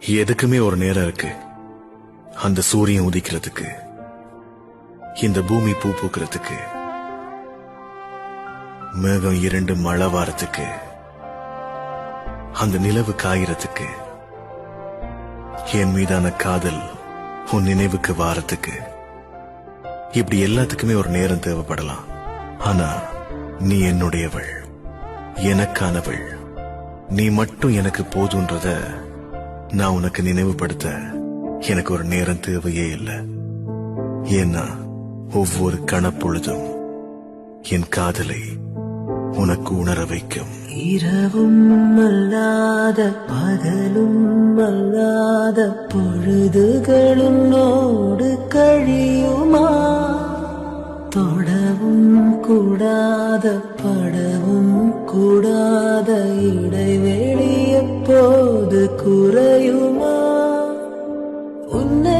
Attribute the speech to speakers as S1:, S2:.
S1: எதுக்குமே ஒரு நேரம் இருக்கு. அந்த சூரியன் உதிக்கிறதுக்கு, இந்த பூமி பூ பூக்கிறதுக்கு, மேகம் இரண்டு மழை வாரத்துக்கு, அந்த நிலவு காயறதுக்கு, என் மீதான காதல் உன் நினைவுக்கு வாரத்துக்கு, இப்படி எல்லாத்துக்குமே ஒரு நேரம் தேவைப்படலாம். ஆனா நீ என்னுடையவள், எனக்கானவள். நீ மட்டும் எனக்கு போதுன்றத நான் உனக்கு நினைவுபடுத்த எனக்கு ஒரு நேரம் தேவையே இல்லை. ஏன்னா ஒவ்வொரு கணப்பொழுதும் என் காதலை உனக்கு உணர வைக்கும்.
S2: இரவும் அல்லாத பகலும் அல்லாத பொழுதுகளோடு கழியுமா? தொடவும் கூடாத படவும் கூடாத இடைவெளி எப்போது குறையுமா? உன்னை